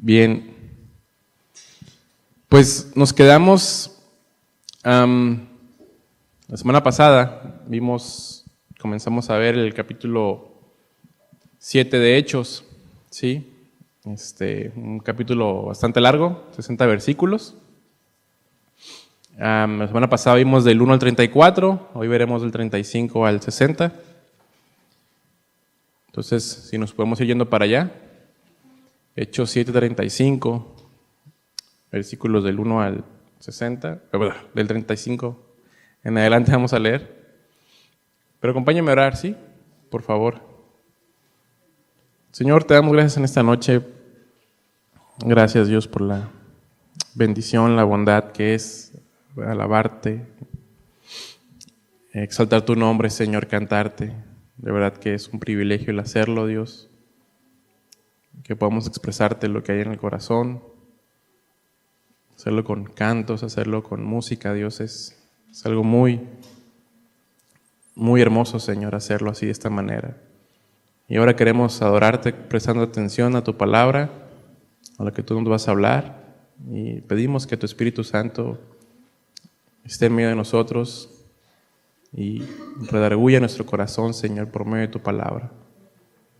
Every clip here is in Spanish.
Bien, pues nos quedamos, la semana pasada comenzamos a ver el capítulo 7 de Hechos, ¿sí? Un capítulo bastante largo, 60 versículos. La semana pasada vimos del 1 al 34, hoy veremos del 35 al 60. Entonces, si nos podemos ir yendo para allá. Hechos 7:35, versículos del 1 al 60, del 35 en adelante vamos a leer. Pero acompáñame a orar, ¿sí? Por favor. Señor, te damos gracias en esta noche. Gracias, Dios, por la bendición, la bondad que es alabarte, exaltar tu nombre, Señor, cantarte. De verdad que es un privilegio el hacerlo, Dios. Que podamos expresarte lo que hay en el corazón, hacerlo con cantos, hacerlo con música, Dios, es algo muy, muy hermoso, Señor, hacerlo así de esta manera. Y ahora queremos adorarte prestando atención a tu palabra, a lo que tú nos vas a hablar, y pedimos que tu Espíritu Santo esté en medio de nosotros y redarguya nuestro corazón, Señor, por medio de tu palabra.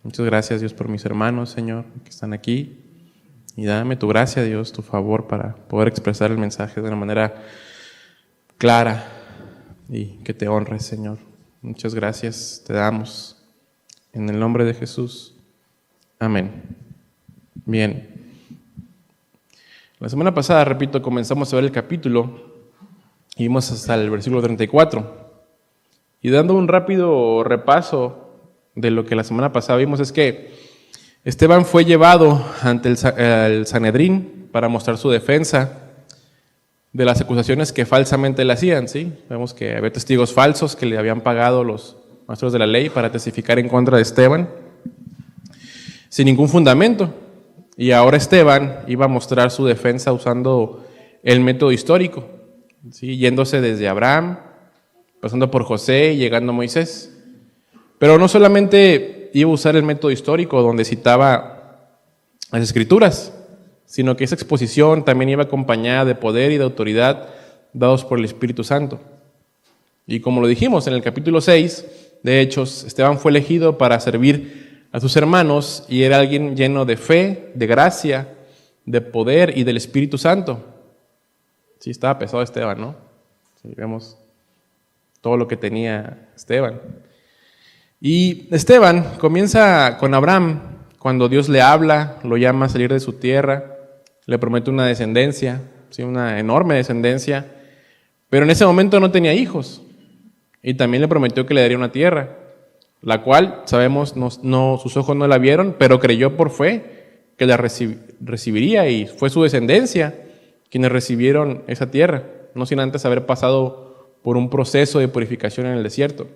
Muchas gracias, Dios, por mis hermanos, Señor, que están aquí. Y dame tu gracia, Dios, tu favor para poder expresar el mensaje de una manera clara y que te honre, Señor. Muchas gracias te damos. En el nombre de Jesús. Amén. Bien. La semana pasada, repito, comenzamos a ver el capítulo y vimos hasta el versículo 34. Y dando un rápido repaso de lo que la semana pasada vimos es que Esteban fue llevado ante el Sanedrín para mostrar su defensa de las acusaciones que falsamente le hacían, ¿sí? Vemos que había testigos falsos que le habían pagado los maestros de la ley para testificar en contra de Esteban sin ningún fundamento. Y ahora Esteban iba a mostrar su defensa usando el método histórico, ¿sí? Yéndose desde Abraham, pasando por José y llegando a Moisés. Pero no solamente iba a usar el método histórico donde citaba las Escrituras, sino que esa exposición también iba acompañada de poder y de autoridad dados por el Espíritu Santo. Y como lo dijimos en el capítulo 6 de Hechos, Esteban fue elegido para servir a sus hermanos y era alguien lleno de fe, de gracia, de poder y del Espíritu Santo. Sí, estaba pesado Esteban, ¿no? Sí, vemos todo lo que tenía Esteban. Y Esteban comienza con Abraham, cuando Dios le habla, lo llama a salir de su tierra, le promete una descendencia, ¿sí? Una enorme descendencia, pero en ese momento no tenía hijos, y también le prometió que le daría una tierra, la cual, sabemos, sus ojos no la vieron, pero creyó por fe que la recibiría, y fue su descendencia quienes recibieron esa tierra, no sin antes haber pasado por un proceso de purificación en el desierto.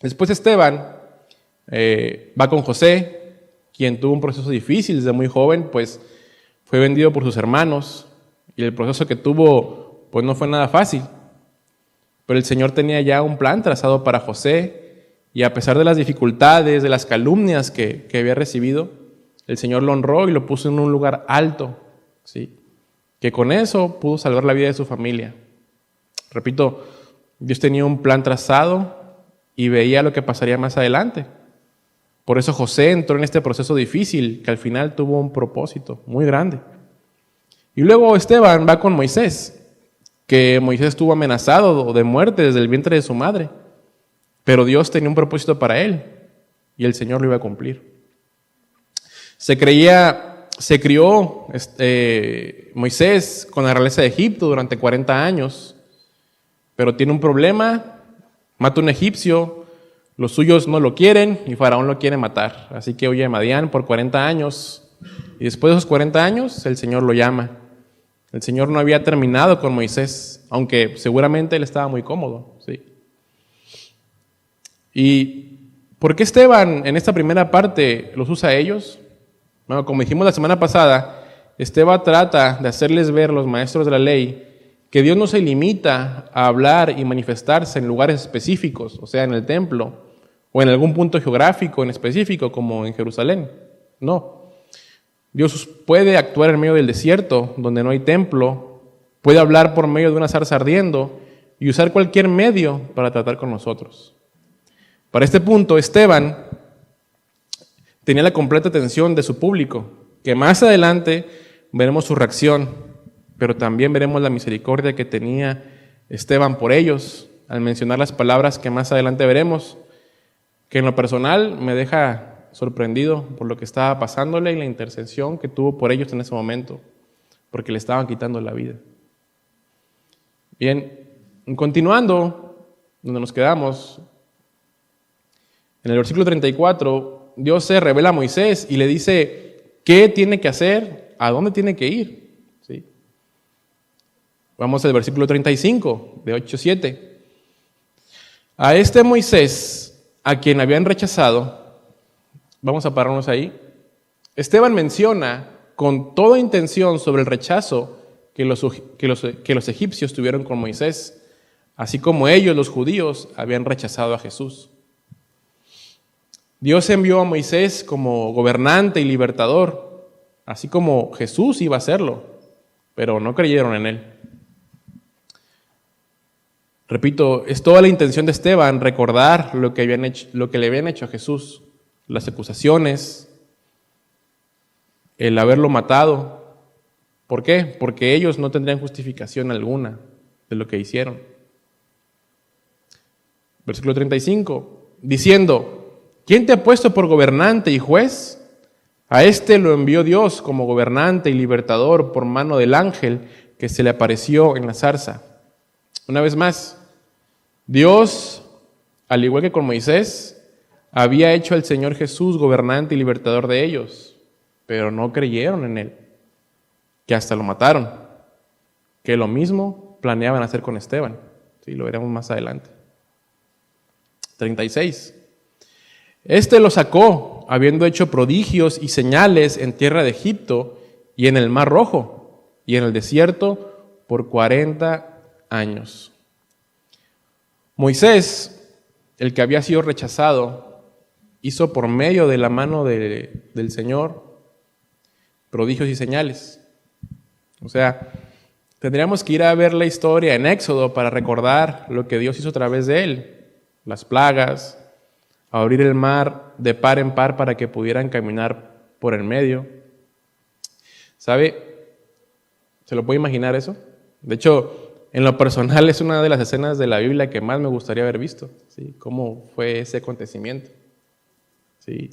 Después Esteban va con José, quien tuvo un proceso difícil desde muy joven, pues fue vendido por sus hermanos y el proceso que tuvo pues no fue nada fácil. Pero el Señor tenía ya un plan trazado para José y a pesar de las dificultades, de las calumnias que había recibido, el Señor lo honró y lo puso en un lugar alto, ¿sí? Que con eso pudo salvar la vida de su familia. Repito, Dios tenía un plan trazado y veía lo que pasaría más adelante. Por eso José entró en este proceso difícil, que al final tuvo un propósito muy grande. Y luego Esteban va con Moisés, que Moisés estuvo amenazado de muerte desde el vientre de su madre, pero Dios tenía un propósito para él, y el Señor lo iba a cumplir. Se crió Moisés con la realeza de Egipto durante 40 años, pero tiene un problema. Mata a un egipcio, los suyos no lo quieren y Faraón lo quiere matar. Así que huye a Madián por 40 años. Y después de esos 40 años, el Señor lo llama. El Señor no había terminado con Moisés, aunque seguramente él estaba muy cómodo, ¿sí? ¿Y por qué Esteban en esta primera parte los usa a ellos? Bueno, como dijimos la semana pasada, Esteban trata de hacerles ver a los maestros de la ley que Dios no se limita a hablar y manifestarse en lugares específicos, o sea, en el templo, o en algún punto geográfico en específico, como en Jerusalén. No. Dios puede actuar en medio del desierto, donde no hay templo, puede hablar por medio de una zarza ardiendo y usar cualquier medio para tratar con nosotros. Para este punto, Esteban tenía la completa atención de su público, que más adelante veremos su reacción, pero también veremos la misericordia que tenía Esteban por ellos, al mencionar las palabras que más adelante veremos, que en lo personal me deja sorprendido por lo que estaba pasándole y la intercesión que tuvo por ellos en ese momento, porque le estaban quitando la vida. Bien, continuando, donde nos quedamos, en el versículo 34, Dios se revela a Moisés y le dice qué tiene que hacer, a dónde tiene que ir. ¿Sí? Vamos al versículo 35 de 8:7. A este Moisés, a quien habían rechazado, vamos a pararnos ahí. Esteban menciona con toda intención sobre el rechazo que los egipcios tuvieron con Moisés, así como ellos, los judíos, habían rechazado a Jesús. Dios envió a Moisés como gobernante y libertador, así como Jesús iba a hacerlo, pero no creyeron en él. Repito, es toda la intención de Esteban recordar lo que le habían hecho a Jesús, las acusaciones, el haberlo matado. ¿Por qué? Porque ellos no tendrían justificación alguna de lo que hicieron. Versículo 35, diciendo: ¿quién te ha puesto por gobernante y juez? A este lo envió Dios como gobernante y libertador por mano del ángel que se le apareció en la zarza. Una vez más, Dios, al igual que con Moisés, había hecho al Señor Jesús gobernante y libertador de ellos, pero no creyeron en él, que hasta lo mataron, que lo mismo planeaban hacer con Esteban. Sí, lo veremos más adelante. 36. Este lo sacó, habiendo hecho prodigios y señales en tierra de Egipto y en el Mar Rojo y en el desierto por 40 años. Moisés, el que había sido rechazado, hizo por medio de la mano del Señor prodigios y señales. O sea, tendríamos que ir a ver la historia en Éxodo para recordar lo que Dios hizo a través de él. Las plagas, abrir el mar de par en par para que pudieran caminar por el medio. ¿Sabe? ¿Se lo puede imaginar eso? De hecho, en lo personal es una de las escenas de la Biblia que más me gustaría haber visto, ¿sí? Cómo fue ese acontecimiento. ¿Sí?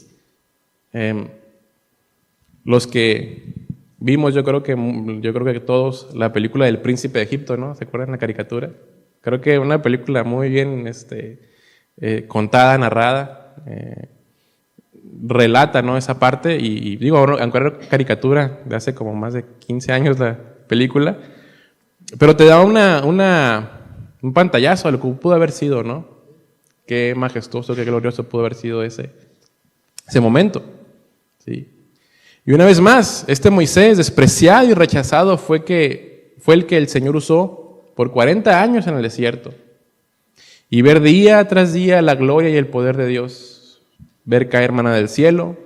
Los que vimos, yo creo que todos, la película del Príncipe de Egipto, ¿no? ¿Se acuerdan la caricatura? Creo que una película muy bien contada, narrada, relata, ¿no?, esa parte, y digo, aunque era caricatura de hace como más de 15 años la película, pero te da un pantallazo a lo que pudo haber sido, ¿no? Qué majestuoso, qué glorioso pudo haber sido ese momento, ¿sí? Y una vez más, este Moisés, despreciado y rechazado, fue el que el Señor usó por 40 años en el desierto. Y ver día tras día la gloria y el poder de Dios. Ver caer maná del cielo,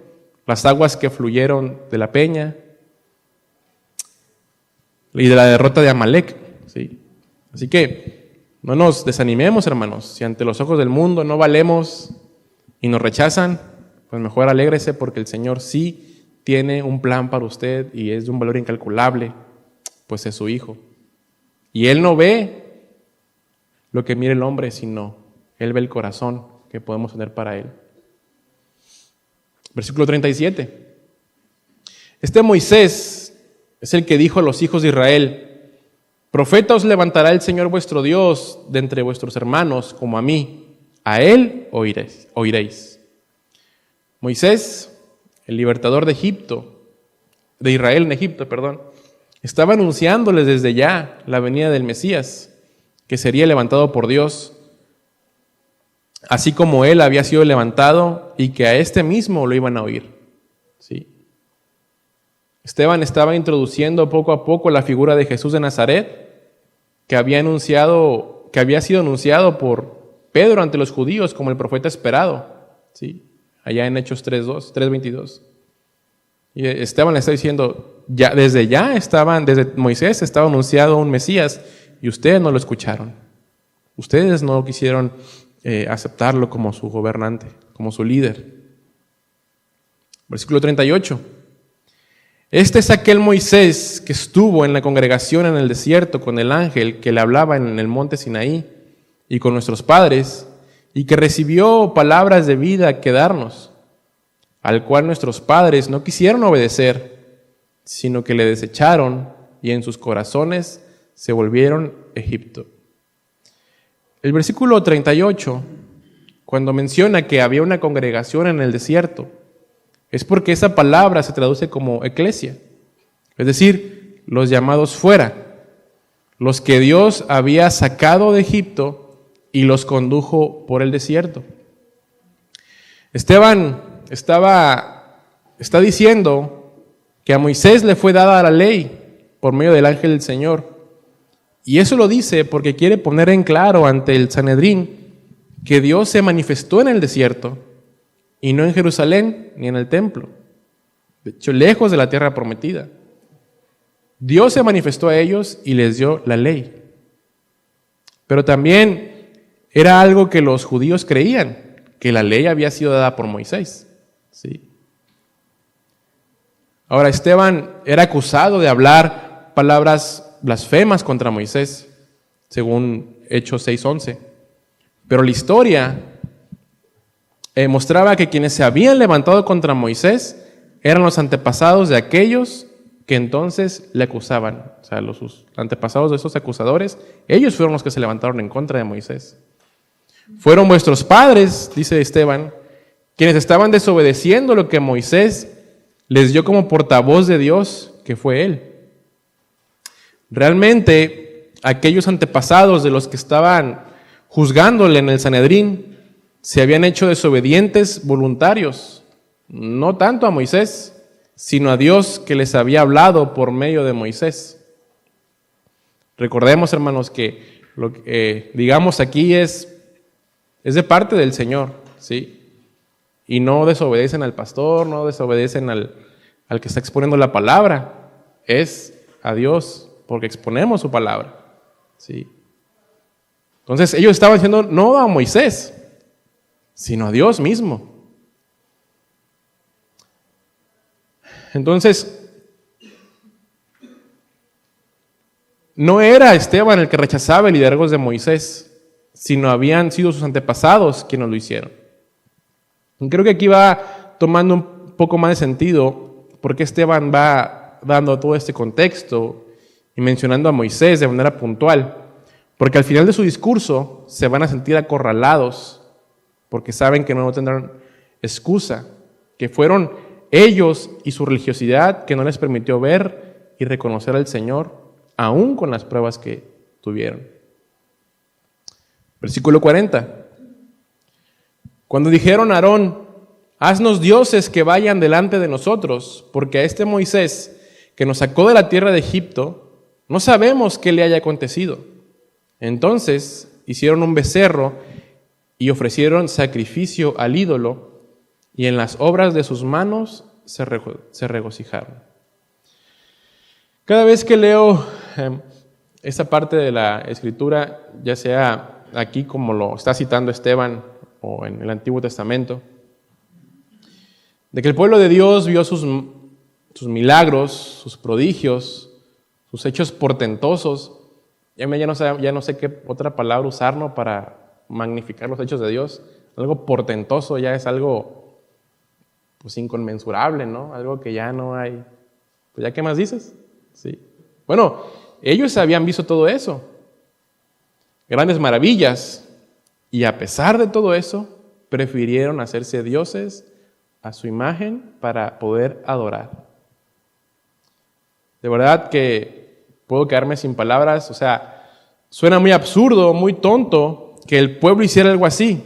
las aguas que fluyeron de la peña y de la derrota de Amalek. ¿Sí? Así que no nos desanimemos, hermanos. Si ante los ojos del mundo no valemos y nos rechazan, pues mejor alégrese, porque el Señor sí tiene un plan para usted y es de un valor incalculable, pues es su Hijo. Y Él no ve lo que mira el hombre, sino Él ve el corazón que podemos tener para Él. Versículo 37. Este Moisés es el que dijo a los hijos de Israel: profeta os levantará el Señor vuestro Dios de entre vuestros hermanos como a mí, a Él oiréis. Moisés, el libertador de Israel en Egipto, estaba anunciándoles desde ya la venida del Mesías, que sería levantado por Dios, así como él había sido levantado y que a este mismo lo iban a oír. ¿Sí? Esteban estaba introduciendo poco a poco la figura de Jesús de Nazaret, que había sido anunciado por Pedro ante los judíos como el profeta esperado, ¿sí? Allá en Hechos 3:22. Y Esteban le está diciendo, desde Moisés estaba anunciado un Mesías y ustedes no lo escucharon. Ustedes no quisieron aceptarlo como su gobernante, como su líder. Versículo 38. Este es aquel Moisés que estuvo en la congregación en el desierto con el ángel que le hablaba en el monte Sinaí y con nuestros padres, y que recibió palabras de vida que darnos, al cual nuestros padres no quisieron obedecer, sino que le desecharon y en sus corazones se volvieron Egipto. El versículo 38, cuando menciona que había una congregación en el desierto, es porque esa palabra se traduce como eclesia, es decir, los llamados fuera, los que Dios había sacado de Egipto y los condujo por el desierto. Esteban está diciendo que a Moisés le fue dada la ley por medio del ángel del Señor. Y eso lo dice porque quiere poner en claro ante el Sanedrín que Dios se manifestó en el desierto y no en Jerusalén ni en el templo. De hecho, lejos de la tierra prometida. Dios se manifestó a ellos y les dio la ley. Pero también era algo que los judíos creían, que la ley había sido dada por Moisés. ¿Sí? Ahora, Esteban era acusado de hablar palabras blasfemas contra Moisés, según Hechos 6:11. Pero la historia mostraba que quienes se habían levantado contra Moisés eran los antepasados de aquellos que entonces le acusaban. O sea, los antepasados de esos acusadores, ellos fueron los que se levantaron en contra de Moisés. Fueron vuestros padres, dice Esteban, quienes estaban desobedeciendo lo que Moisés les dio como portavoz de Dios, que fue él. Realmente, aquellos antepasados de los que estaban juzgándole en el Sanedrín se habían hecho desobedientes voluntarios, no tanto a Moisés, sino a Dios que les había hablado por medio de Moisés. Recordemos, hermanos, que lo que digamos aquí es de parte del Señor, ¿sí? Y no desobedecen al pastor, no desobedecen al que está exponiendo la palabra, es a Dios, porque exponemos su palabra, ¿sí? Entonces ellos estaban diciendo no a Moisés, sino a Dios mismo. Entonces, no era Esteban el que rechazaba el liderazgo de Moisés, sino habían sido sus antepasados quienes lo hicieron. Y creo que aquí va tomando un poco más de sentido porque Esteban va dando todo este contexto y mencionando a Moisés de manera puntual, porque al final de su discurso se van a sentir acorralados porque saben que no tendrán excusa, que fueron ellos y su religiosidad que no les permitió ver y reconocer al Señor, aún con las pruebas que tuvieron. Versículo 40. Cuando dijeron a Aarón, haznos dioses que vayan delante de nosotros, porque a este Moisés que nos sacó de la tierra de Egipto, no sabemos qué le haya acontecido. Entonces hicieron un becerro y ofrecieron sacrificio al ídolo, y en las obras de sus manos se regocijaron. Cada vez que leo esta parte de la Escritura, ya sea aquí como lo está citando Esteban o en el Antiguo Testamento, de que el pueblo de Dios vio sus milagros, sus prodigios, sus hechos portentosos. Ya no sé qué otra palabra usar, ¿no?, para magnificar los hechos de Dios. Algo portentoso ya es algo pues inconmensurable, ¿no? Algo que ya no hay. Pues ya, ¿qué más dices? Sí. Bueno, ellos habían visto todo eso. Grandes maravillas. Y a pesar de todo eso, prefirieron hacerse dioses a su imagen para poder adorar. De verdad que puedo quedarme sin palabras. O sea, suena muy absurdo, muy tonto que el pueblo hiciera algo así.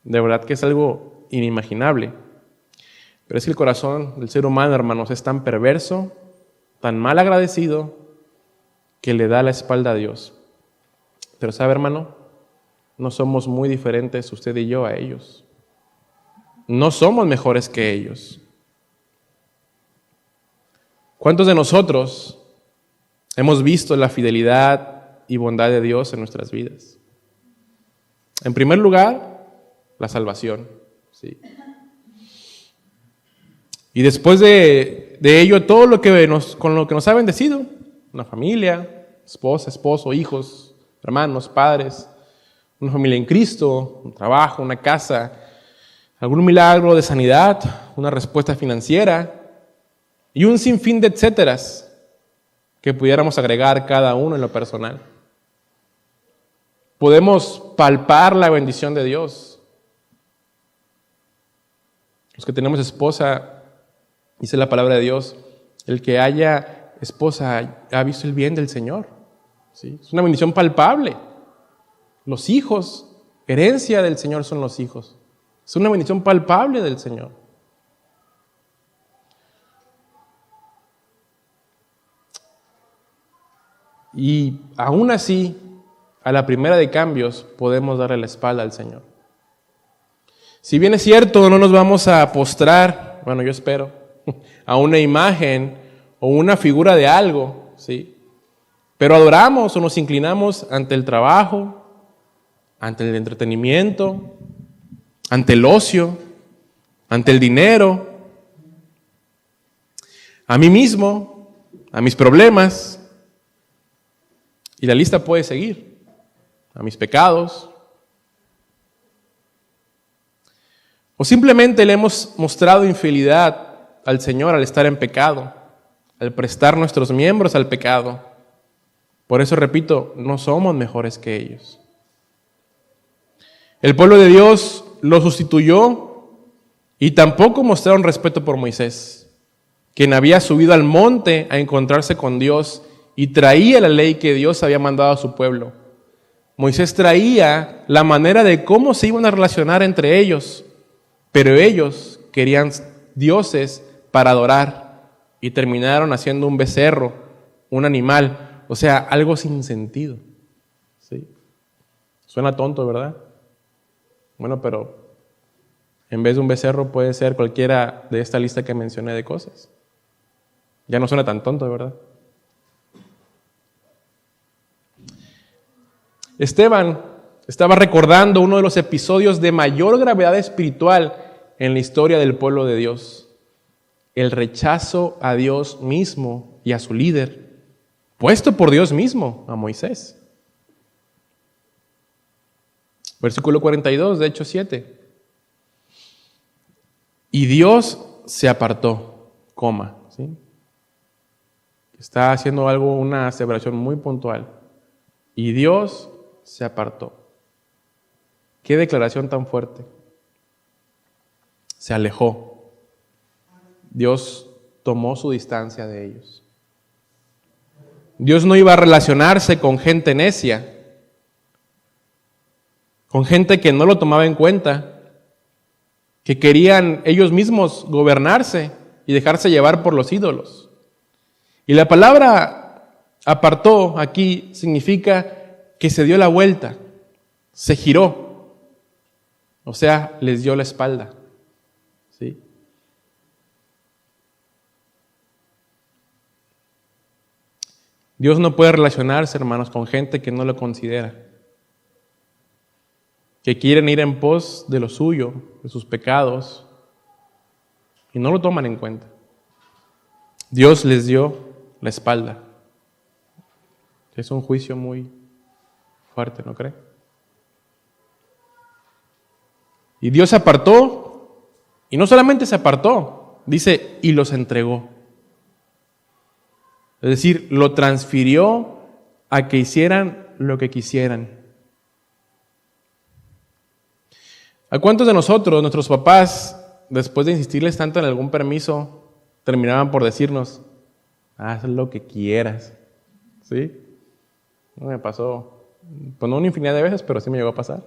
De verdad que es algo inimaginable. Pero es que el corazón del ser humano, hermanos, es tan perverso, tan mal agradecido, que le da la espalda a Dios. Pero ¿sabe, hermano? No somos muy diferentes usted y yo a ellos. No somos mejores que ellos. ¿Cuántos de nosotros hemos visto la fidelidad y bondad de Dios en nuestras vidas? En primer lugar, la salvación, ¿sí? Y después de ello, todo lo que con lo que nos ha bendecido, una familia, esposa, esposo, hijos, hermanos, padres, una familia en Cristo, un trabajo, una casa, algún milagro de sanidad, una respuesta financiera y un sinfín de etcéteras que pudiéramos agregar cada uno en lo personal. Podemos palpar la bendición de Dios. Los que tenemos esposa, dice la palabra de Dios, el que haya esposa ha visto el bien del Señor. ¿Sí? Es una bendición palpable. Los hijos, herencia del Señor son los hijos. Es una bendición palpable del Señor. Y aún así, a la primera de cambios, podemos darle la espalda al Señor. Si bien es cierto, no nos vamos a postrar, bueno, yo espero, a una imagen o una figura de algo, ¿sí? Pero adoramos o nos inclinamos ante el trabajo, ante el entretenimiento, ante el ocio, ante el dinero, a mí mismo, a mis problemas, y la lista puede seguir, a mis pecados. O simplemente le hemos mostrado infidelidad al Señor al estar en pecado, al prestar nuestros miembros al pecado. Por eso repito, no somos mejores que ellos. El pueblo de Dios lo sustituyó y tampoco mostraron respeto por Moisés, quien había subido al monte a encontrarse con Dios y traía la ley que Dios había mandado a su pueblo. Moisés traía la manera de cómo se iban a relacionar entre ellos, pero ellos querían dioses para adorar y terminaron haciendo un becerro, un animal, o sea, algo sin sentido. ¿Sí? Suena tonto, ¿verdad? Bueno, pero en vez de un becerro puede ser cualquiera de esta lista que mencioné de cosas. Ya no suena tan tonto, ¿verdad? Esteban estaba recordando uno de los episodios de mayor gravedad espiritual en la historia del pueblo de Dios. El rechazo a Dios mismo y a su líder, puesto por Dios mismo, a Moisés. Versículo 42 de Hechos 7. Y Dios se apartó, ¿sí? Está haciendo una aseveración muy puntual. Y Dios se apartó. Qué declaración tan fuerte. Se alejó. Dios tomó su distancia de ellos. Dios no iba a relacionarse con gente necia, con gente que no lo tomaba en cuenta, que querían ellos mismos gobernarse y dejarse llevar por los ídolos. Y la palabra apartó aquí significa que se dio la vuelta, se giró, o sea, les dio la espalda. ¿Sí? Dios no puede relacionarse, hermanos, con gente que no lo considera, que quieren ir en pos de lo suyo, de sus pecados, y no lo toman en cuenta. Dios les dio la espalda. Es un juicio muy fuerte, ¿no cree? Y Dios se apartó, y no solamente se apartó, dice, y los entregó. Es decir, lo transfirió a que hicieran lo que quisieran. ¿A cuántos de nosotros, nuestros papás, después de insistirles tanto en algún permiso, terminaban por decirnos, haz lo que quieras? ¿Sí? No me pasó, pues no una infinidad de veces, pero sí me llegó a pasar.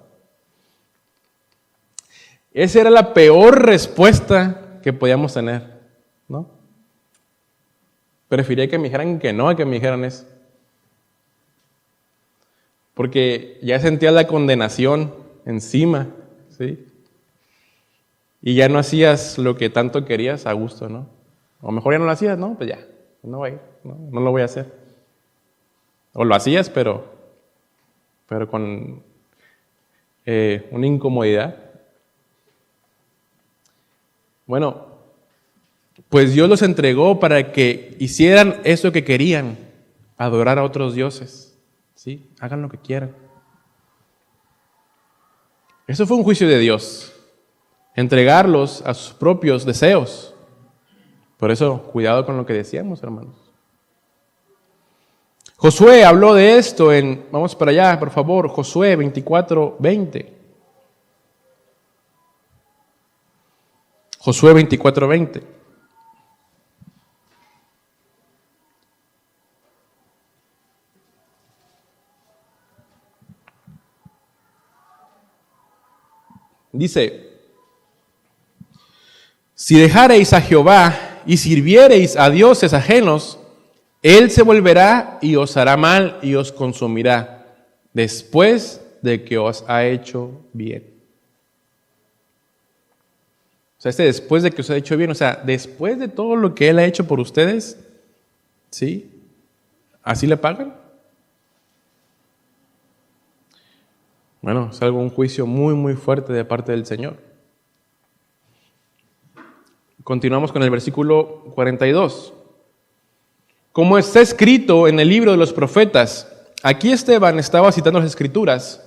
Esa era la peor respuesta que podíamos tener, ¿no? Prefería que me dijeran que no a que me dijeran eso. Porque ya sentía la condenación encima, ¿sí? Y ya no hacías lo que tanto querías a gusto, ¿no? O mejor ya no lo hacías, ¿no? Pues ya, no voy a ir, no lo voy a hacer. O lo hacías, pero con una incomodidad. Bueno, pues Dios los entregó para que hicieran eso que querían, adorar a otros dioses. ¿Sí? Hagan lo que quieran. Eso fue un juicio de Dios, entregarlos a sus propios deseos. Por eso, cuidado con lo que decíamos, hermanos. Josué habló de esto vamos para allá, por favor, Josué 24:20. Josué 24:20. Dice: si dejareis a Jehová y sirviereis a dioses ajenos, Él se volverá y os hará mal y os consumirá después de que os ha hecho bien. O sea, después de que os ha hecho bien, o sea, después de todo lo que Él ha hecho por ustedes, ¿sí? ¿Así le pagan? Bueno, es un juicio muy, muy fuerte de parte del Señor. Continuamos con el versículo 42. Como está escrito en el libro de los profetas, aquí Esteban estaba citando las Escrituras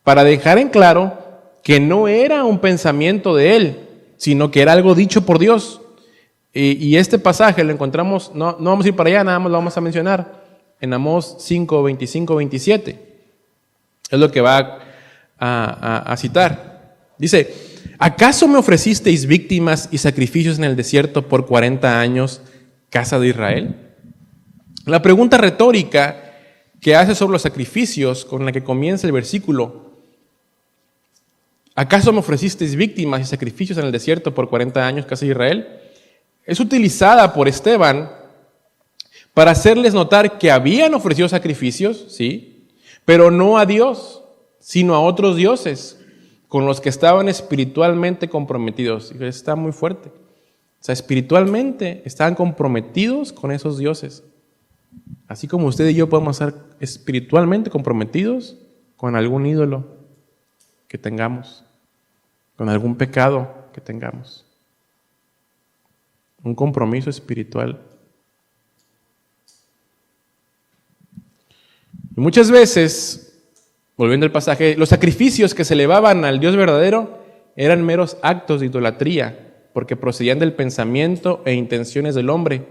para dejar en claro que no era un pensamiento de él, sino que era algo dicho por Dios. Y este pasaje lo encontramos, no vamos a ir para allá, nada más lo vamos a mencionar, en Amós 5, 25, 27. Es lo que va a citar. Dice: ¿acaso me ofrecisteis víctimas y sacrificios en el desierto por 40 años, casa de Israel? La pregunta retórica que hace sobre los sacrificios, con la que comienza el versículo, ¿acaso me ofrecisteis víctimas y sacrificios en el desierto por 40 años, casa de Israel? Es utilizada por Esteban para hacerles notar que habían ofrecido sacrificios, sí, pero no a Dios, sino a otros dioses con los que estaban espiritualmente comprometidos. Y está muy fuerte. O sea, espiritualmente estaban comprometidos con esos dioses. Así como usted y yo podemos estar espiritualmente comprometidos con algún ídolo que tengamos, con algún pecado que tengamos. Un compromiso espiritual. Y muchas veces, volviendo al pasaje, los sacrificios que se elevaban al Dios verdadero eran meros actos de idolatría, porque procedían del pensamiento e intenciones del hombre,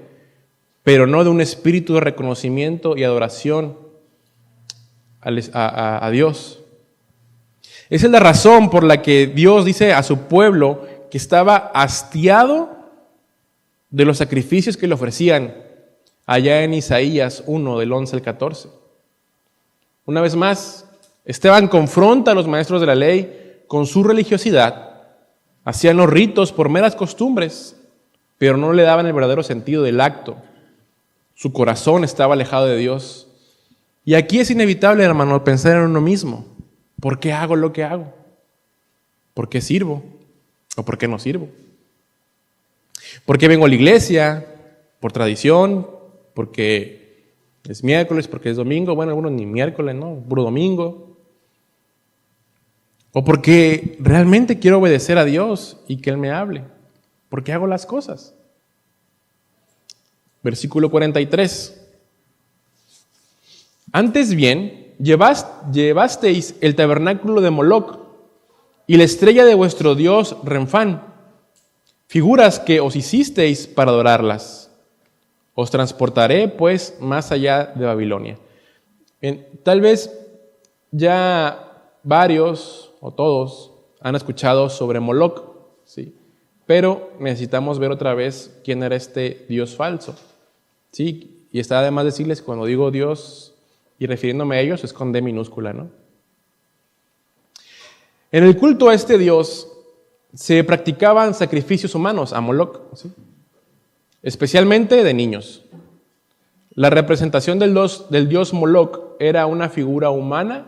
pero no de un espíritu de reconocimiento y adoración a Dios. Esa es la razón por la que Dios dice a su pueblo que estaba hastiado de los sacrificios que le ofrecían, allá en Isaías 1, del 11 al 14. Una vez más, Esteban confronta a los maestros de la ley con su religiosidad. Hacían los ritos por meras costumbres, pero no le daban el verdadero sentido del acto. Su corazón estaba alejado de Dios. Y aquí es inevitable, hermano, pensar en uno mismo. ¿Por qué hago lo que hago? ¿Por qué sirvo? ¿O por qué no sirvo? ¿Por qué vengo a la iglesia? ¿Por tradición? ¿Porque es miércoles? ¿Porque es domingo? Bueno, algunos ni miércoles, ¿no? Puro domingo. ¿O porque realmente quiero obedecer a Dios y que Él me hable? ¿Por qué hago las cosas? Versículo 43. Antes bien, llevasteis el tabernáculo de Moloc y la estrella de vuestro dios Renfán, figuras que os hicisteis para adorarlas. Os transportaré, pues, más allá de Babilonia. Bien, tal vez ya varios o todos han escuchado sobre Moloc, ¿sí? Pero necesitamos ver otra vez quién era este dios falso, ¿sí? Y está además decirles, cuando digo Dios y refiriéndome a ellos, es con D minúscula, ¿no? En el culto a este dios se practicaban sacrificios humanos a Moloc, ¿sí? Especialmente de niños. La representación del dios Moloc era una figura humana,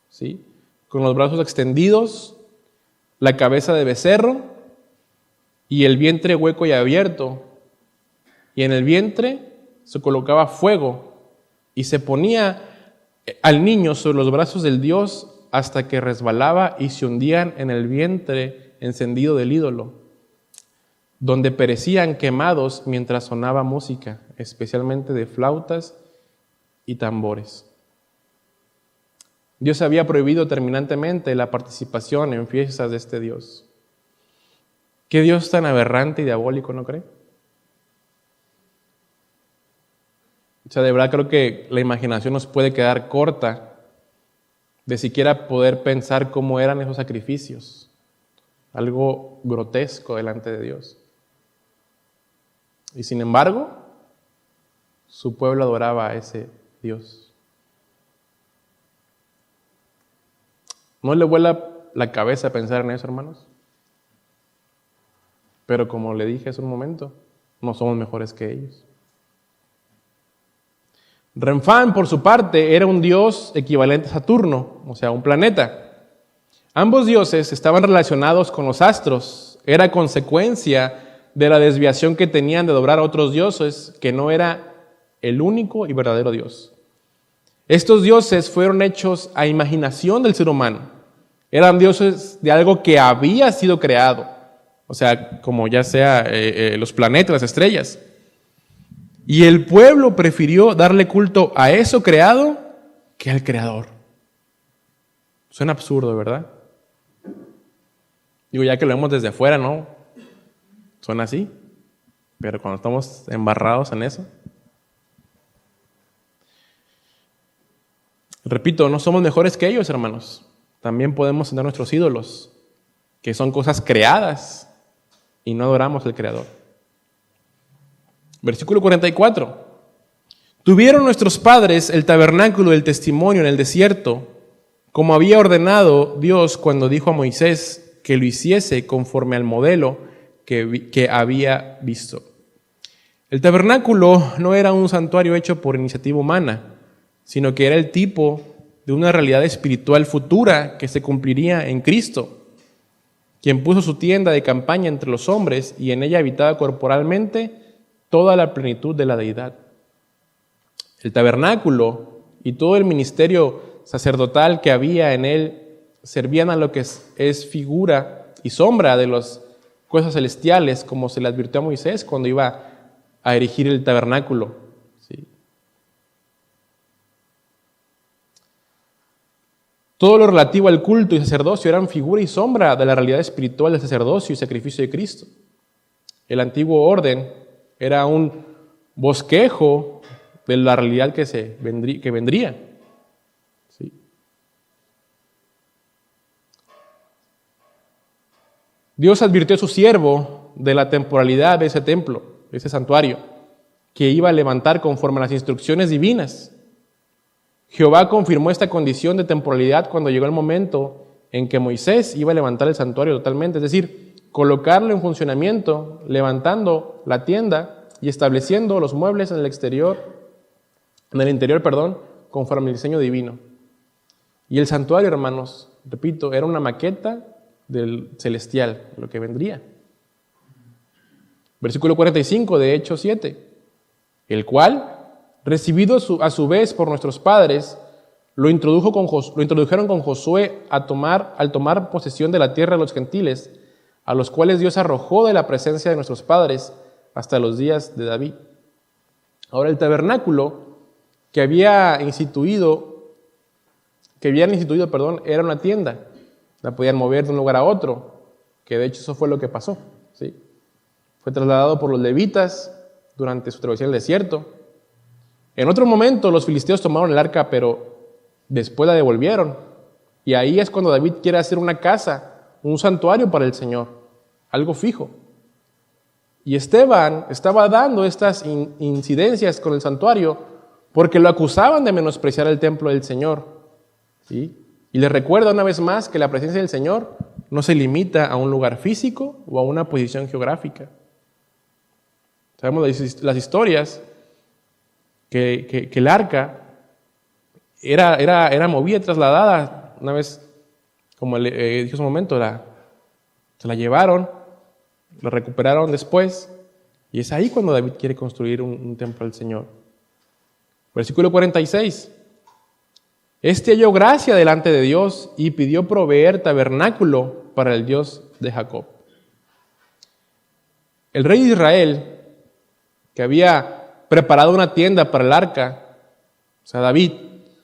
¿sí? Con los brazos extendidos, la cabeza de becerro y el vientre hueco y abierto. Y en el vientre se colocaba fuego y se ponía al niño sobre los brazos del Dios hasta que resbalaba y se hundían en el vientre encendido del ídolo, donde perecían quemados mientras sonaba música, especialmente de flautas y tambores. Dios había prohibido terminantemente la participación en fiestas de este Dios. ¿Qué Dios tan aberrante y diabólico, no cree? O sea, de verdad creo que la imaginación nos puede quedar corta de siquiera poder pensar cómo eran esos sacrificios. Algo grotesco delante de Dios. Y sin embargo, su pueblo adoraba a ese Dios. ¿No le vuela la cabeza pensar en eso, hermanos? Pero como le dije hace un momento, no somos mejores que ellos. Renfán, por su parte, era un dios equivalente a Saturno, o sea, un planeta. Ambos dioses estaban relacionados con los astros. Era consecuencia de la desviación que tenían de adorar a otros dioses, que no era el único y verdadero Dios. Estos dioses fueron hechos a imaginación del ser humano. Eran dioses de algo que había sido creado. O sea, como ya sea los planetas, las estrellas. Y el pueblo prefirió darle culto a eso creado que al Creador. Suena absurdo, ¿verdad? Digo, ya que lo vemos desde afuera, ¿no? Suena así. Pero cuando estamos embarrados en eso. Repito, no somos mejores que ellos, hermanos. También podemos tener nuestros ídolos, que son cosas creadas, y no adoramos al Creador. Versículo 44. Tuvieron nuestros padres el tabernáculo del testimonio en el desierto, como había ordenado Dios cuando dijo a Moisés que lo hiciese conforme al modelo que había visto. El tabernáculo no era un santuario hecho por iniciativa humana, sino que era el tipo de una realidad espiritual futura que se cumpliría en Cristo, quien puso su tienda de campaña entre los hombres y en ella habitaba corporalmente toda la plenitud de la deidad. El tabernáculo y todo el ministerio sacerdotal que había en él servían a lo que es figura y sombra de las cosas celestiales, como se le advirtió a Moisés cuando iba a erigir el tabernáculo. ¿Sí? Todo lo relativo al culto y sacerdocio eran figura y sombra de la realidad espiritual del sacerdocio y sacrificio de Cristo. El antiguo orden era un bosquejo de la realidad que vendría. ¿Sí? Dios advirtió a su siervo de la temporalidad de ese templo, de ese santuario, que iba a levantar conforme a las instrucciones divinas. Jehová confirmó esta condición de temporalidad cuando llegó el momento en que Moisés iba a levantar el santuario totalmente, es decir, colocarlo en funcionamiento, levantando la tienda y estableciendo los muebles en el interior, conforme al diseño divino. Y el santuario, hermanos, repito, era una maqueta del celestial, lo que vendría. Versículo 45 de Hechos 7, el cual, recibido a su vez por nuestros padres, lo introdujeron con Josué al tomar posesión de la tierra de los gentiles, a los cuales Dios arrojó de la presencia de nuestros padres hasta los días de David. Ahora, el tabernáculo que habían instituido, era una tienda. La podían mover de un lugar a otro, que de hecho eso fue lo que pasó. ¿Sí? Fue trasladado por los levitas durante su travesía en el desierto. En otro momento los filisteos tomaron el arca, pero después la devolvieron. Y ahí es cuando David quiere hacer una casa, un santuario para el Señor, algo fijo. Y Esteban estaba dando estas incidencias con el santuario porque lo acusaban de menospreciar el templo del Señor. ¿Sí? Y les recuerda una vez más que la presencia del Señor no se limita a un lugar físico o a una posición geográfica. Sabemos las historias que el arca era movida y trasladada. Una vez, como le dije hace un momento, se la llevaron, la recuperaron después, Y es ahí cuando David quiere construir un templo al Señor. Versículo 46. Este halló gracia delante de Dios y pidió proveer tabernáculo para el Dios de Jacob. El rey de Israel, que había preparado una tienda para el arca, o sea, David,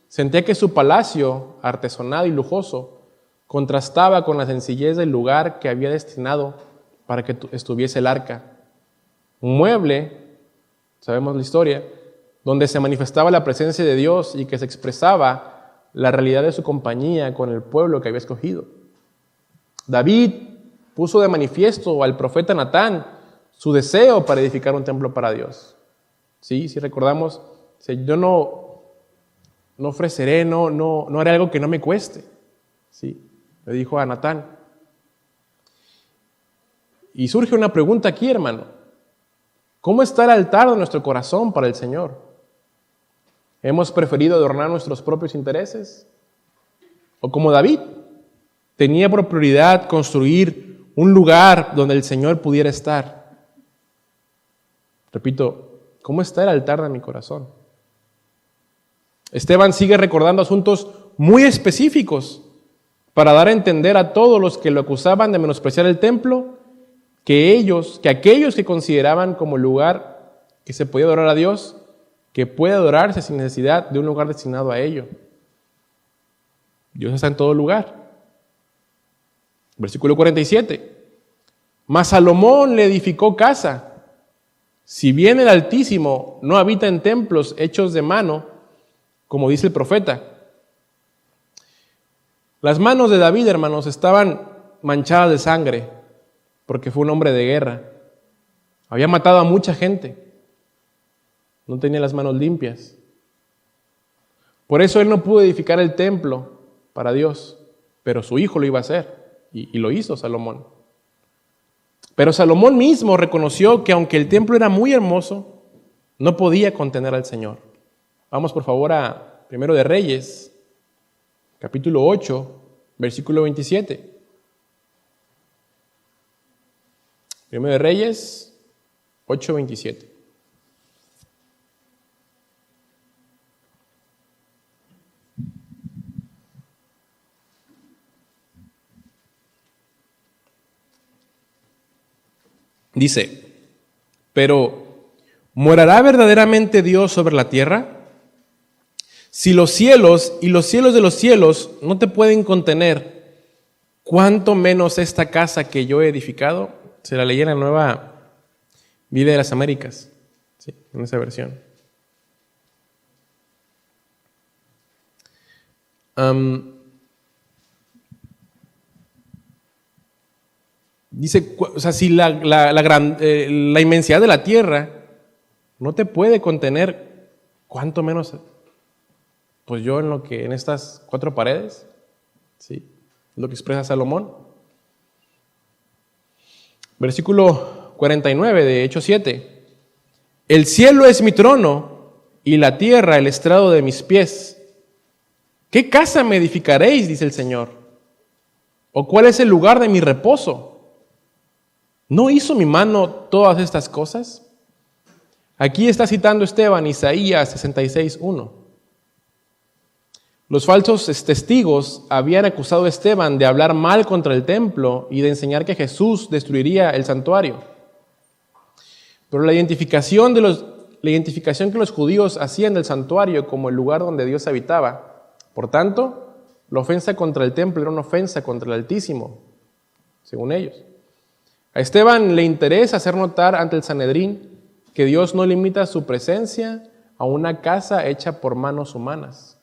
sentía que su palacio, artesonado y lujoso, contrastaba con la sencillez del lugar que había destinado para que estuviese el arca. Un mueble, sabemos la historia, donde se manifestaba la presencia de Dios y que se expresaba la realidad de su compañía con el pueblo que había escogido. David puso de manifiesto al profeta Natán su deseo para edificar un templo para Dios. Sí, si recordamos, yo no ofreceré, no haré algo que no me cueste. Sí, le dijo a Natán. Y surge una pregunta aquí, hermano. ¿Cómo está el altar de nuestro corazón para el Señor? ¿Hemos preferido adornar nuestros propios intereses? ¿O como David, tenía por prioridad construir un lugar donde el Señor pudiera estar? Repito, ¿cómo está el altar de mi corazón? Esteban sigue recordando asuntos muy específicos para dar a entender a todos los que lo acusaban de menospreciar el templo, que aquellos que consideraban como lugar que se podía adorar a Dios, que puede adorarse sin necesidad de un lugar destinado a ello. Dios está en todo lugar. Versículo 47. Mas Salomón le edificó casa. Si bien el Altísimo no habita en templos hechos de mano, como dice el profeta. Las manos de David, hermanos, estaban manchadas de sangre, porque fue un hombre de guerra. Había matado a mucha gente. No tenía las manos limpias. Por eso él no pudo edificar el templo para Dios, pero su hijo lo iba a hacer, y lo hizo Salomón. Pero Salomón mismo reconoció que aunque el templo era muy hermoso, no podía contener al Señor. Vamos por favor a 1 de Reyes, capítulo 8, versículo 27. 1 de Reyes 8, 27. Dice, pero ¿morará verdaderamente Dios sobre la tierra? Si los cielos y los cielos de los cielos no te pueden contener, ¿cuánto menos esta casa que yo he edificado? Se la leí en la Nueva Biblia de las Américas, sí, en esa versión. Dice, o sea, si la inmensidad de la tierra no te puede contener, ¿cuánto menos? Pues yo en estas 4 paredes, ¿sí? Lo que expresa Salomón. Versículo 49 de Hechos 7. El cielo es mi trono y la tierra el estrado de mis pies. ¿Qué casa me edificaréis? Dice el Señor. ¿O cuál es el lugar de mi reposo? ¿No hizo mi mano todas estas cosas? Aquí está citando Esteban Isaías 66:1. Los falsos testigos habían acusado a Esteban de hablar mal contra el templo y de enseñar que Jesús destruiría el santuario. Pero la identificación que los judíos hacían del santuario como el lugar donde Dios habitaba. Por tanto, la ofensa contra el templo era una ofensa contra el Altísimo, según ellos. A Esteban le interesa hacer notar ante el Sanedrín que Dios no limita su presencia a una casa hecha por manos humanas.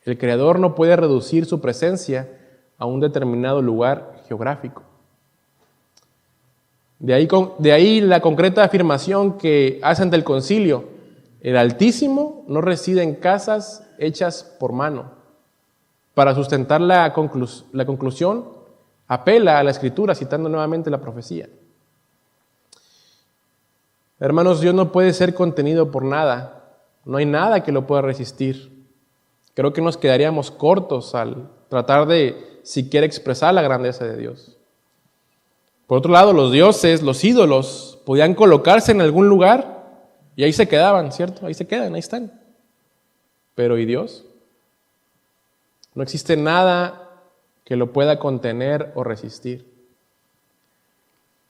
El Creador no puede reducir su presencia a un determinado lugar geográfico. De ahí la concreta afirmación que hace ante el concilio: el Altísimo no reside en casas hechas por mano. Para sustentar la conclusión, apela a la Escritura citando nuevamente la profecía. Hermanos, Dios no puede ser contenido por nada. No hay nada que lo pueda resistir. Creo que nos quedaríamos cortos al tratar de siquiera expresar la grandeza de Dios. Por otro lado, los dioses, los ídolos, podían colocarse en algún lugar y ahí se quedaban, ¿cierto? Ahí se quedan, ahí están. Pero ¿y Dios? No existe nada que lo pueda contener o resistir.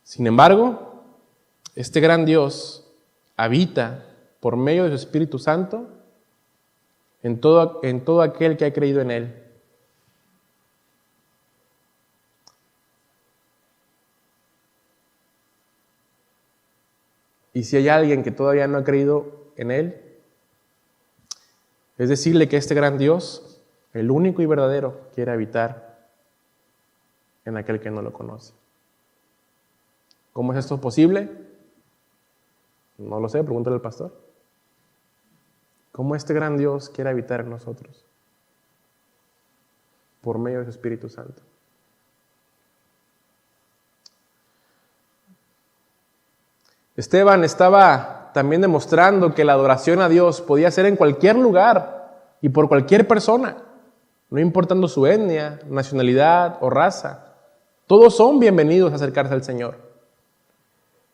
Sin embargo, este gran Dios habita por medio de su Espíritu Santo en todo aquel que ha creído en Él. Y si hay alguien que todavía no ha creído en Él, es decirle que este gran Dios, el único y verdadero, quiere habitar en aquel que no lo conoce. ¿Cómo es esto posible? No lo sé, pregúntale al pastor. ¿Cómo este gran Dios quiere habitar en nosotros? Por medio de su Espíritu Santo. Esteban estaba también demostrando que la adoración a Dios podía ser en cualquier lugar y por cualquier persona, no importando su etnia, nacionalidad o raza. Todos son bienvenidos a acercarse al Señor.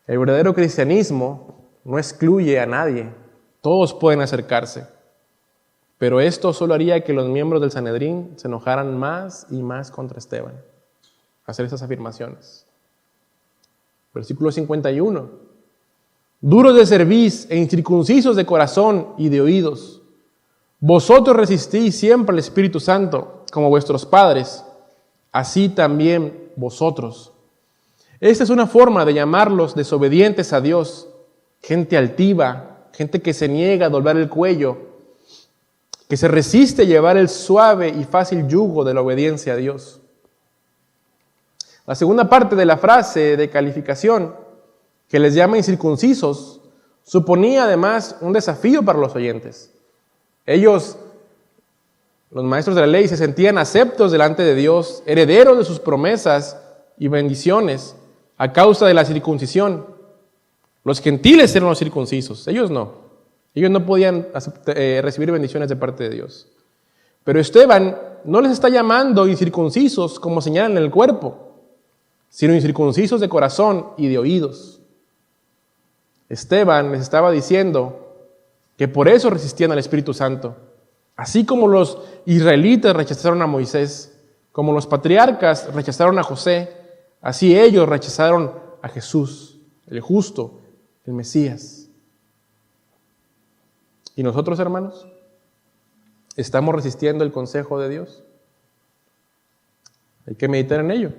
El verdadero cristianismo no excluye a nadie, todos pueden acercarse. Pero esto solo haría que los miembros del Sanedrín se enojaran más y más contra Esteban. Hacer esas afirmaciones. Versículo 51. Duros de cerviz e incircuncisos de corazón y de oídos, vosotros resistís siempre al Espíritu Santo, como vuestros padres, así también vosotros. Esta es una forma de llamarlos desobedientes a Dios, gente altiva, gente que se niega a doblar el cuello, que se resiste a llevar el suave y fácil yugo de la obediencia a Dios. La segunda parte de la frase de calificación, que les llama incircuncisos, suponía además un desafío para los oyentes. Ellos, los maestros de la ley, se sentían aceptos delante de Dios, herederos de sus promesas y bendiciones a causa de la circuncisión. Los gentiles eran los circuncisos, ellos no. Ellos no podían recibir bendiciones de parte de Dios. Pero Esteban no les está llamando incircuncisos como señalan en el cuerpo, sino incircuncisos de corazón y de oídos. Esteban les estaba diciendo que por eso resistían al Espíritu Santo. Así como los israelitas rechazaron a Moisés, como los patriarcas rechazaron a José, así ellos rechazaron a Jesús, el justo, el Mesías. ¿Y nosotros, hermanos? ¿Estamos resistiendo el consejo de Dios? Hay que meditar en ello.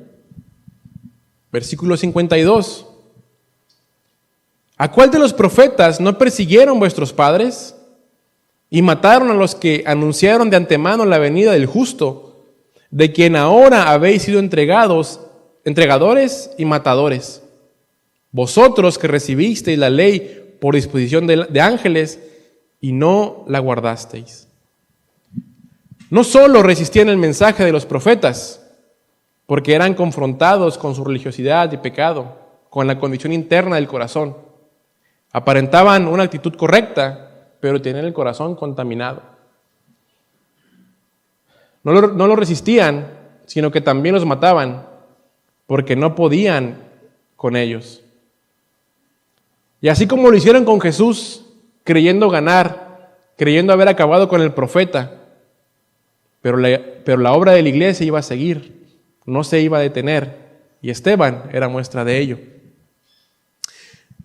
Versículo 52. ¿A cuál de los profetas no persiguieron vuestros padres y mataron a los que anunciaron de antemano la venida del justo, de quien ahora habéis sido entregadores y matadores? Vosotros que recibisteis la ley por disposición de ángeles y no la guardasteis. No solo resistían el mensaje de los profetas, porque eran confrontados con su religiosidad y pecado, con la condición interna del corazón. Aparentaban una actitud correcta, pero tenían el corazón contaminado. No lo resistían, sino que también los mataban, porque no podían con ellos. Y así como lo hicieron con Jesús, creyendo ganar, creyendo haber acabado con el profeta, pero la obra de la iglesia iba a seguir, no se iba a detener, y Esteban era muestra de ello.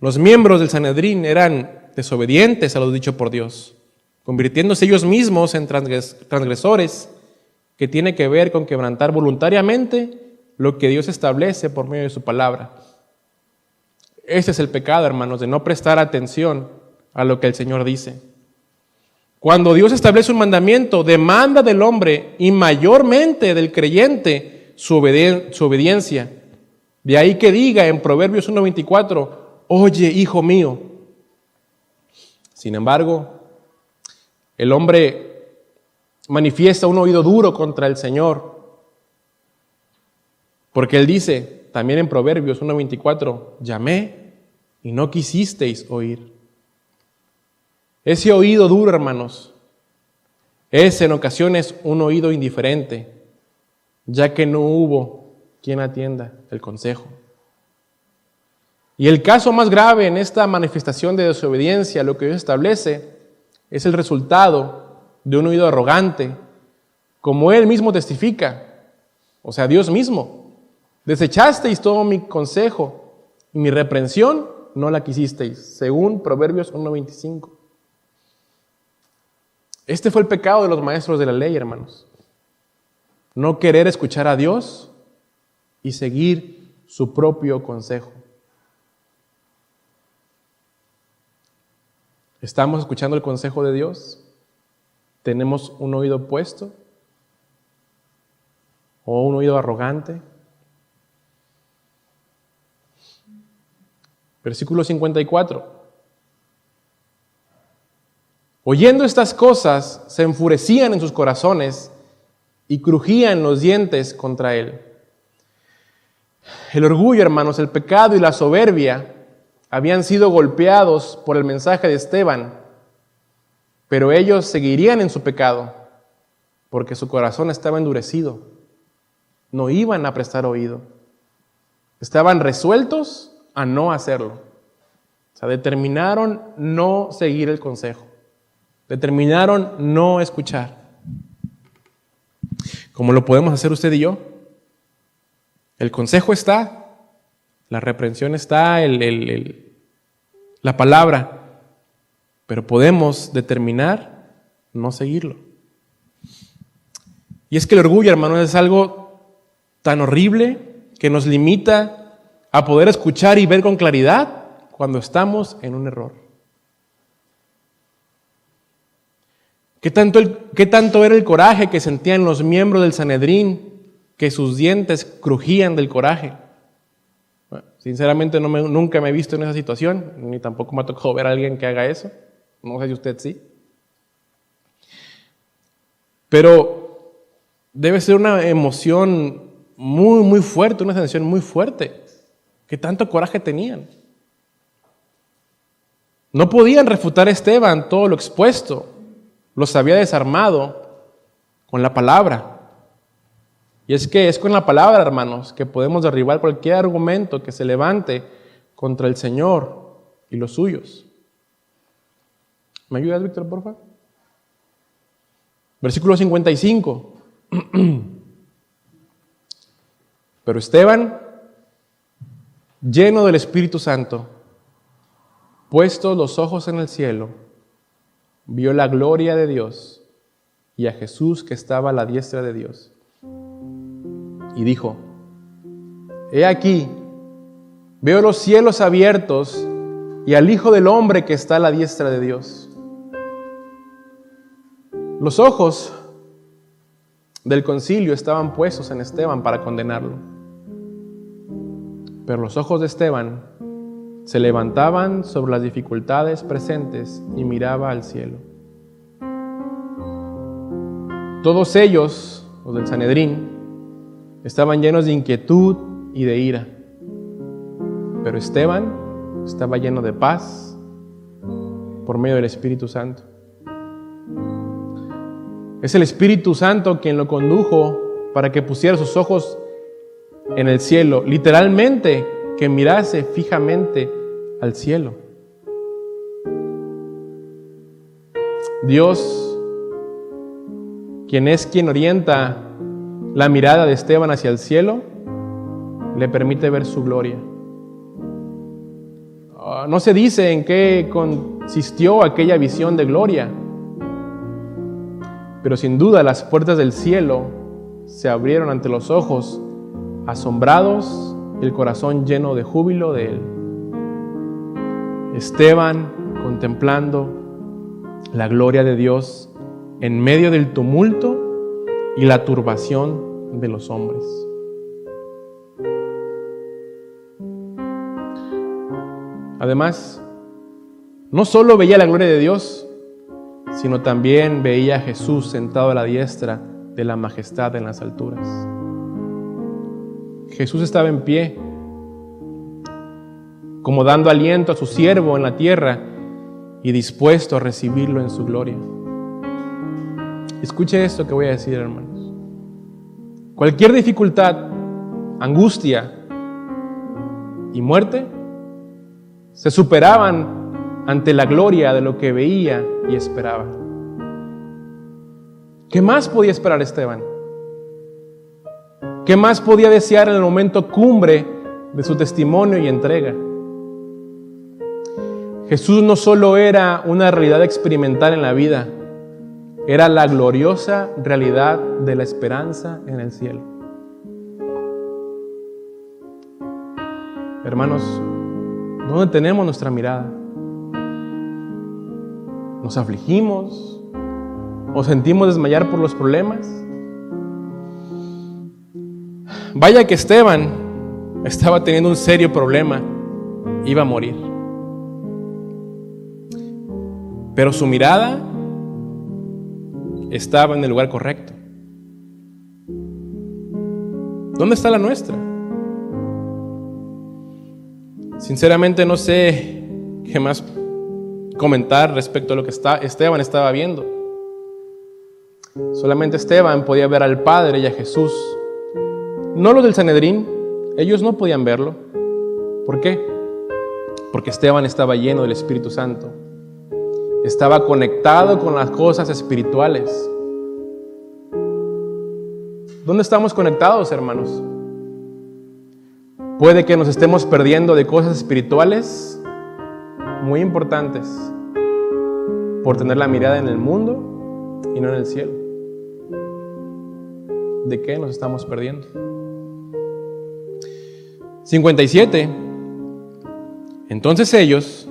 Los miembros del Sanedrín eran desobedientes a lo dicho por Dios, convirtiéndose ellos mismos en transgresores, que tiene que ver con quebrantar voluntariamente lo que Dios establece por medio de su palabra. Este es el pecado, hermanos, de no prestar atención a lo que el Señor dice. Cuando Dios establece un mandamiento, demanda del hombre y mayormente del creyente su obediencia. De ahí que diga en Proverbios 1:24, oye, hijo mío. Sin embargo, el hombre manifiesta un oído duro contra el Señor, porque Él dice, también en Proverbios 1:24, llamé y no quisisteis oír. Ese oído duro, hermanos, es en ocasiones un oído indiferente, ya que no hubo quien atienda el consejo. Y el caso más grave en esta manifestación de desobediencia, lo que Dios establece, es el resultado de un oído arrogante, como Él mismo testifica, o sea, Dios mismo. Desechasteis todo mi consejo y mi reprensión no la quisisteis, según Proverbios 1:25. Este fue el pecado de los maestros de la ley, hermanos. No querer escuchar a Dios y seguir su propio consejo. ¿Estamos escuchando el consejo de Dios? ¿Tenemos un oído puesto? ¿O un oído arrogante? Versículo 54. Oyendo estas cosas, se enfurecían en sus corazones y crujían los dientes contra él. El orgullo, hermanos, el pecado y la soberbia habían sido golpeados por el mensaje de Esteban, pero ellos seguirían en su pecado porque su corazón estaba endurecido. No iban a prestar oído. Estaban resueltos a no hacerlo. O sea, determinaron no seguir el consejo. Determinaron no escuchar. ¿Cómo lo podemos hacer usted y yo? El consejo está, la reprensión está, la palabra, pero podemos determinar no seguirlo. Y es que el orgullo, hermano, es algo tan horrible que nos limita a poder escuchar y ver con claridad cuando estamos en un error. ¿Qué tanto era el coraje que sentían los miembros del Sanedrín, que sus dientes crujían del coraje? Bueno, sinceramente nunca me he visto en esa situación, ni tampoco me ha tocado ver a alguien que haga eso. No sé si usted sí. Pero debe ser una emoción muy, muy fuerte, una sensación muy fuerte. ¿Qué tanto coraje tenían? No podían refutar a Esteban todo lo expuesto. Los había desarmado con la palabra. Y es que es con la palabra, hermanos, que podemos derribar cualquier argumento que se levante contra el Señor y los suyos. ¿Me ayudas, Víctor, por favor? Versículo 55. Pero Esteban, lleno del Espíritu Santo, puestos los ojos en el cielo, vio la gloria de Dios y a Jesús que estaba a la diestra de Dios. Y dijo: He aquí, veo los cielos abiertos y al Hijo del Hombre que está a la diestra de Dios. Los ojos del concilio estaban puestos en Esteban para condenarlo. Pero los ojos de Esteban se levantaban sobre las dificultades presentes y miraba al cielo. Todos ellos, los del Sanedrín, estaban llenos de inquietud y de ira. Pero Esteban estaba lleno de paz por medio del Espíritu Santo. Es el Espíritu Santo quien lo condujo para que pusiera sus ojos en el cielo, literalmente que mirase fijamente al cielo. Dios, quien orienta la mirada de Esteban hacia el cielo, le permite ver su gloria. No se dice en qué consistió aquella visión de gloria, pero sin duda las puertas del cielo se abrieron ante los ojos asombrados y el corazón lleno de júbilo de él. Esteban contemplando la gloria de Dios en medio del tumulto y la turbación de los hombres. Además, no solo veía la gloria de Dios, sino también veía a Jesús sentado a la diestra de la majestad en las alturas. Jesús estaba en pie, como dando aliento a su siervo en la tierra y dispuesto a recibirlo en su gloria. Escuche esto que voy a decir, hermanos. Cualquier dificultad, angustia y muerte Se superaban ante la gloria de lo que veía y esperaba. ¿Qué más podía esperar Esteban? ¿Qué más podía desear en el momento cumbre de su testimonio y entrega? Jesús no solo era una realidad experimental en la vida, era la gloriosa realidad de la esperanza en el cielo. Hermanos, ¿dónde tenemos nuestra mirada? ¿Nos afligimos? ¿Nos sentimos desmayar por los problemas? Vaya que Esteban estaba teniendo un serio problema, iba a morir. Pero su mirada estaba en el lugar correcto. ¿Dónde está la nuestra? Sinceramente no sé qué más comentar respecto a lo que Esteban estaba viendo. Solamente Esteban podía ver al Padre y a Jesús. No los del Sanedrín, ellos no podían verlo. ¿Por qué? Porque Esteban estaba lleno del Espíritu Santo. Estaba conectado con las cosas espirituales. ¿Dónde estamos conectados, hermanos? Puede que nos estemos perdiendo de cosas espirituales muy importantes por tener la mirada en el mundo y no en el cielo. ¿De qué nos estamos perdiendo? 57. Entonces ellos,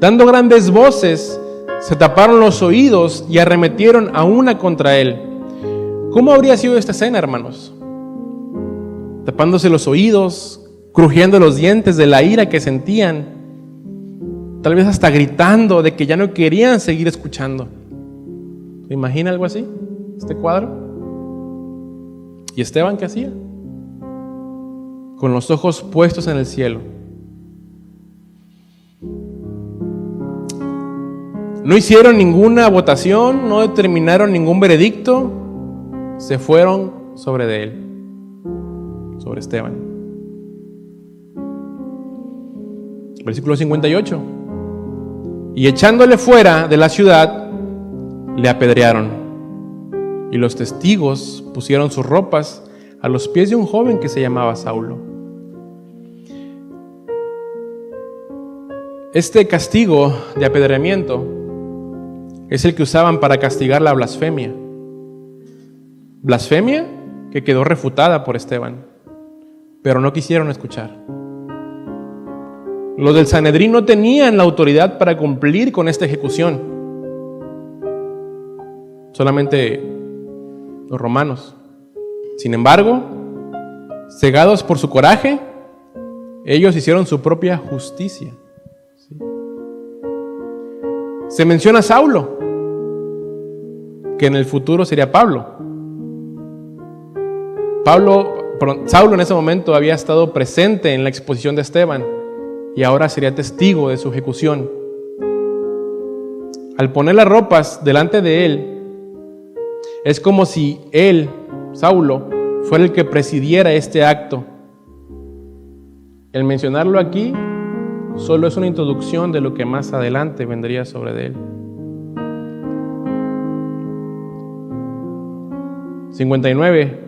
dando grandes voces, se taparon los oídos y arremetieron a una contra él. ¿Cómo habría sido esta escena, hermanos? Tapándose los oídos, crujiendo los dientes de la ira que sentían, tal vez hasta gritando de que ya no querían seguir escuchando. ¿Se imagina algo así? Este cuadro. ¿Y Esteban qué hacía? Con los ojos puestos en el cielo. No hicieron ninguna votación, no determinaron ningún veredicto, se fueron sobre él, sobre Esteban. Versículo 58. Y echándole fuera de la ciudad, le apedrearon. Y los testigos pusieron sus ropas a los pies de un joven que se llamaba Saulo. Este castigo de apedreamiento es el que usaban para castigar la blasfemia. Blasfemia que quedó refutada por Esteban, pero no quisieron escuchar. Los del Sanedrín no tenían la autoridad para cumplir con esta ejecución. Solamente los romanos. Sin embargo, cegados por su coraje, ellos hicieron su propia justicia. ¿Sí? Se menciona a Saulo, que en el futuro sería Pablo. Saulo en ese momento había estado presente en la exposición de Esteban y ahora sería testigo de su ejecución. Al poner las ropas delante de él, es como si él, Saulo, fuera el que presidiera este acto. El mencionarlo aquí solo es una introducción de lo que más adelante vendría sobre él. 59.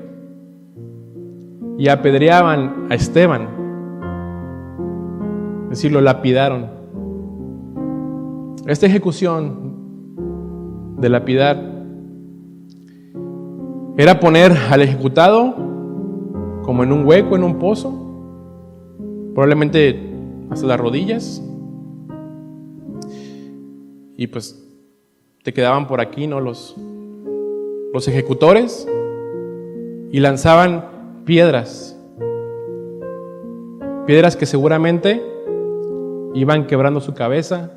Y apedreaban a Esteban, es decir, lo lapidaron. Esta ejecución de lapidar era poner al ejecutado como en un hueco, en un pozo, probablemente hasta las rodillas, y pues te quedaban por aquí, ¿no? Los ejecutores, y lanzaban piedras que seguramente iban quebrando su cabeza,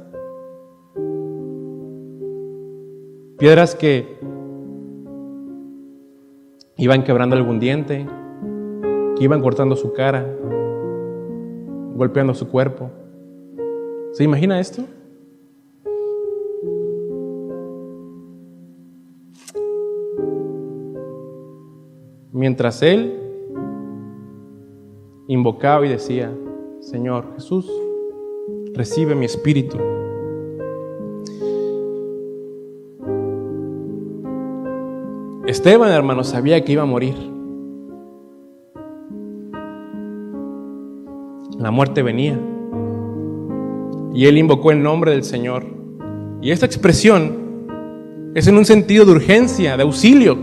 piedras que iban quebrando algún diente, que iban cortando su cara, golpeando su cuerpo. ¿Se imagina esto? Mientras él invocaba y decía: Señor Jesús, recibe mi espíritu. Esteban, hermano, sabía que iba a morir. La muerte venía. Y él invocó el nombre del Señor. Y esta expresión es en un sentido de urgencia, de auxilio.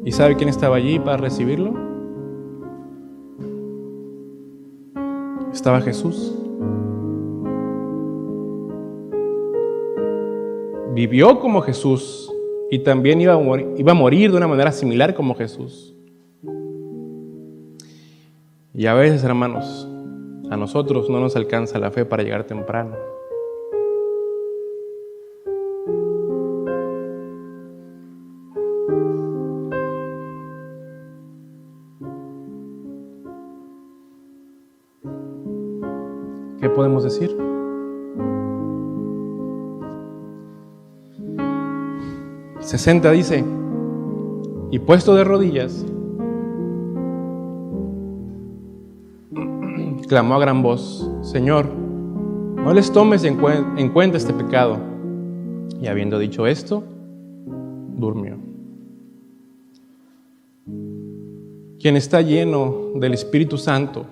¿Y sabe quién estaba allí para recibirlo? Estaba Jesús. Vivió como Jesús y también iba a morir de una manera similar como Jesús. Y a veces, hermanos, a nosotros no nos alcanza la fe para llegar temprano. ¿Qué podemos decir? Se senta, dice, y puesto de rodillas, clamó a gran voz: Señor, no les tomes en cuenta este pecado. Y habiendo dicho esto, durmió. Quien está lleno del Espíritu Santo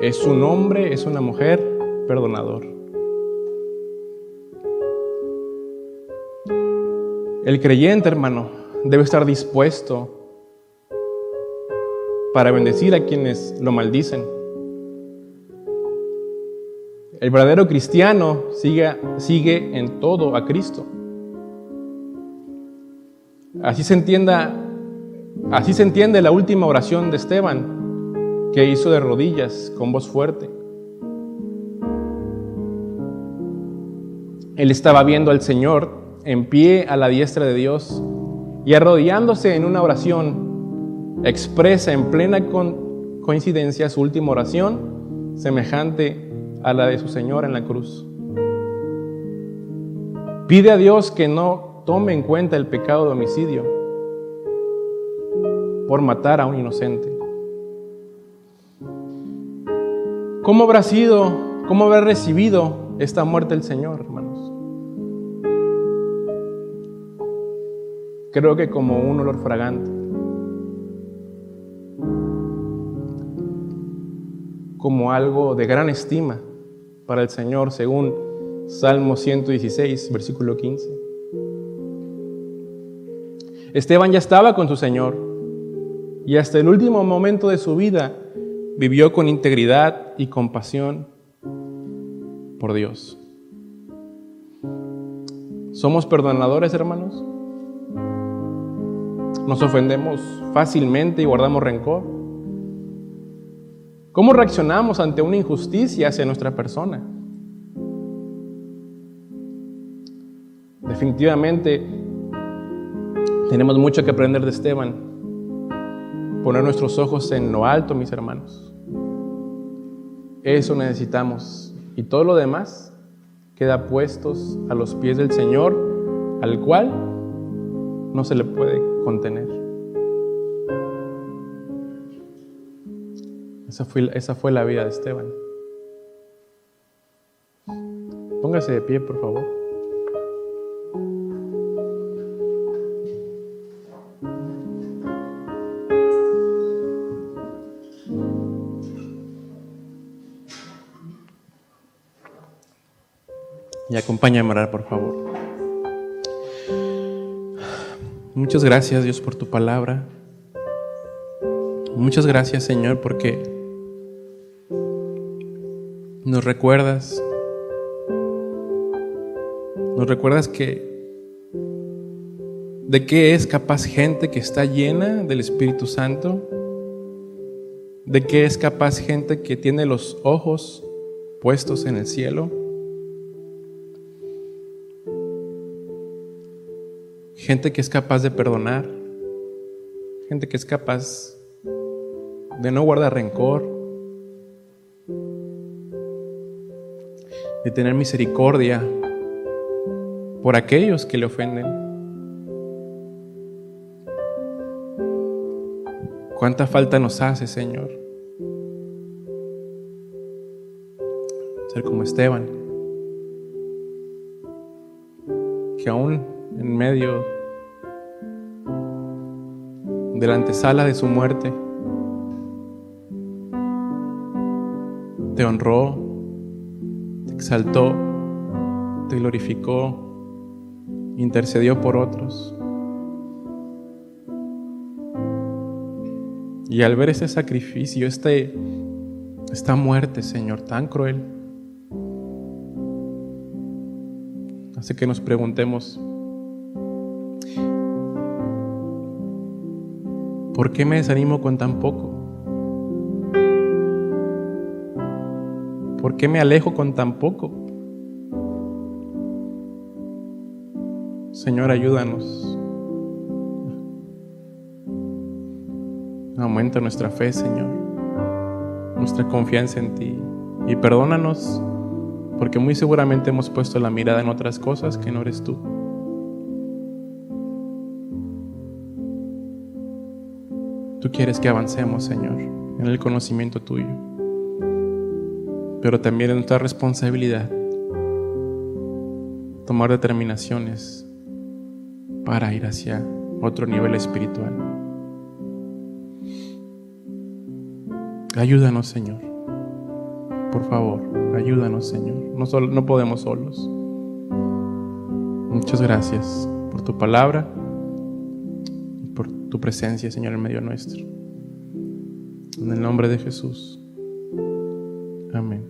es un hombre, es una mujer perdonador. El creyente, hermano, debe estar dispuesto para bendecir a quienes lo maldicen. El verdadero cristiano sigue en todo a Cristo. Así se entiende la última oración de Esteban, que hizo de rodillas con voz fuerte. Él estaba viendo al Señor en pie a la diestra de Dios y arrodillándose en una oración, expresa en plena coincidencia su última oración, semejante a la de su Señor en la cruz. Pide a Dios que no tome en cuenta el pecado de homicidio por matar a un inocente. ¿Cómo habrá recibido esta muerte el Señor, hermanos? Creo que como un olor fragante, como algo de gran estima para el Señor, según Salmo 116, versículo 15. Esteban ya estaba con su Señor y hasta el último momento de su vida vivió con integridad y compasión por Dios. ¿Somos perdonadores, hermanos? ¿Nos ofendemos fácilmente y guardamos rencor? ¿Cómo reaccionamos ante una injusticia hacia nuestra persona? Definitivamente tenemos mucho que aprender de Esteban. Poner nuestros ojos en lo alto, mis hermanos. Eso necesitamos. Y todo lo demás queda puestos a los pies del Señor, al cual no se le puede contener. Esa fue la vida de Esteban. Póngase de pie, por favor. Y acompáñame a orar, por favor. Muchas gracias, Dios, por tu palabra. Muchas gracias, Señor, porque nos recuerdas de qué es capaz gente que está llena del Espíritu Santo, de qué es capaz gente que tiene los ojos puestos en el cielo. Gente que es capaz de perdonar, gente que es capaz de no guardar rencor, de tener misericordia por aquellos que le ofenden. ¿Cuánta falta nos hace, Señor? Ser como Esteban, que aún en medio de la antesala de su muerte, te honró, te exaltó, te glorificó, intercedió por otros. Y al ver ese sacrificio, esta muerte, Señor, tan cruel, hace que nos preguntemos, ¿por qué me desanimo con tan poco? ¿Por qué me alejo con tan poco? Señor, ayúdanos. Aumenta nuestra fe, Señor, nuestra confianza en ti. Y perdónanos, porque muy seguramente hemos puesto la mirada en otras cosas que no eres tú. Tú quieres que avancemos, Señor, en el conocimiento tuyo. Pero también es nuestra responsabilidad tomar determinaciones para ir hacia otro nivel espiritual. Ayúdanos, Señor. Por favor, ayúdanos, Señor. No podemos solos. Muchas gracias por tu palabra y por tu presencia, Señor, en medio nuestro. En el nombre de Jesús. Amén.